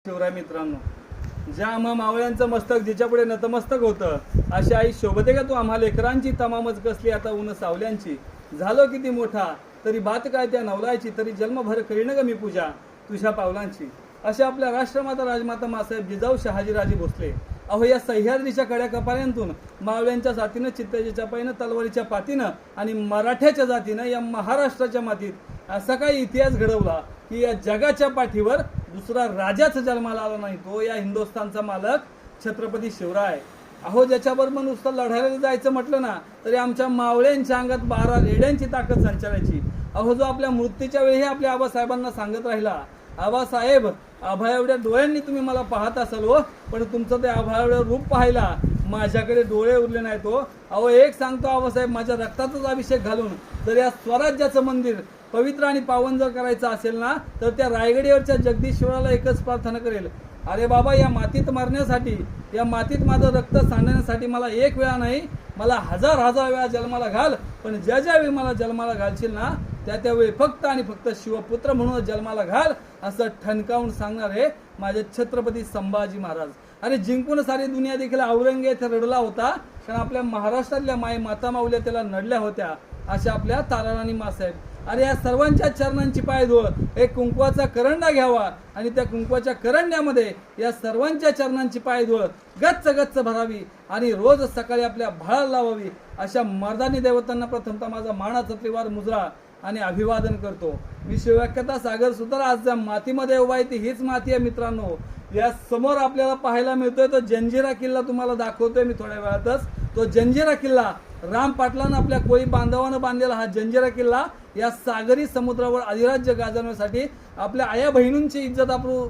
शिवराय मित्रांनो, ज्या आम्हा मावळ्यांचं मस्तक जिच्या पुढे नतमस्तक होतं, अशी आई शोभते का तू आम्हा लेकरांची तमामच कसली आता ऊन सावल्यांची. झालो किती मोठा तरी बात काय त्या नवलायची, तरी जन्मभर करीन ग मी पूजा तुझ्या पावलांची. अशा आपल्या राष्ट्रमाता राजमाता मासाहेब जिजाऊ शहाजीराजे भोसले अहो या सह्याद्रीच्या कड्या कपाऱ्यांतून मावळ्यांच्या जातीनं, चित्त्याच्या पायीनं, तलवारीच्या पातीनं आणि मराठ्याच्या जातीनं या महाराष्ट्राच्या मातीत असा काही इतिहास घडवला की या जगाच्या पाठीवर दुसरा राजाच जन्माला आला नाही. तो या हिंदुस्थानचा मालक छत्रपती शिवराय. अहो ज्याच्याबरोबर नुसतं लढायला जायचं म्हटलं ना तरी आमच्या मावळ्यांच्या अंगात 12 रेड्यांची ताकद संचारायची. अहो जो आपल्या मृत्यूच्या वेळी आपल्या आबासाहेबांना सांगत राहिला, आबासाहेब आभा एवढ्या डोळ्यांनी तुम्ही मला पाहत असाल हो, पण तुमचं ते आभा एवढं रूप पाहायला माझ्याकडे डोळे उरले नाहीत हो. अहो एक सांगतो आबासाहेब, माझ्या रक्ताचाच अभिषेक घालून जर या स्वराज्याचं मंदिर पवित्र आणि पावन जर करायचं असेल ना तर त्या रायगडीवरच्या जगदीश्वराला एकच प्रार्थना करेल, अरे बाबा या मातीत मरण्यासाठी, या मातीत माझं रक्त सांडण्यासाठी मला एक वेळा नाही, मला हजार हजार वेळा जन्माला घाल, पण ज्या ज्यावेळी मला जन्माला घालशील ना त्यावेळी फक्त आणि फक्त शिवपुत्र म्हणून जन्माला घाल, असं ठणकावून सांगणारे माझे छत्रपती संभाजी महाराज. अरे जिंकून सारी दुनिया देखील औरंगजेब रडला होता, कारण आपल्या महाराष्ट्रातल्या माता माऊल्या त्याला नडल्या होत्या. अशा आपल्या ताराराणी मासाहेब. अरे या सर्वांच्या चरणांची पायधूळ, एक कुंकवाचा करंडा घ्यावा आणि त्या कुंकवाच्या करंड्यामध्ये या सर्वांच्या चरणांची पायधूळ गच्च गच्च भरावी आणि रोज सकाळी आपल्या भाळाला लावावी. अशा मर्दानी देवतांना प्रथमतः माझा मानाचा त्रिवार मुजरा आणि अभिवादन करतो. विश्वव्याख्याता सागर सुतार आज ज्या मातीमध्ये उभा आहे ती हीच माती आहे मित्रांनो. या समोर आपल्याला पाहायला मिळतोय तो जंजिरा किल्ला, तुम्हाला दाखवतोय मी थोड्या वेळातच. तो जंजिरा किल्ला राम पाटलांना आपल्या कोळी बांधवानं बांधलेला हा जंजिरा किल्ला या सागरी समुद्रावर अधिराज्य गाजवण्यासाठी आपल्या आया बहिणींची इज्जत आपण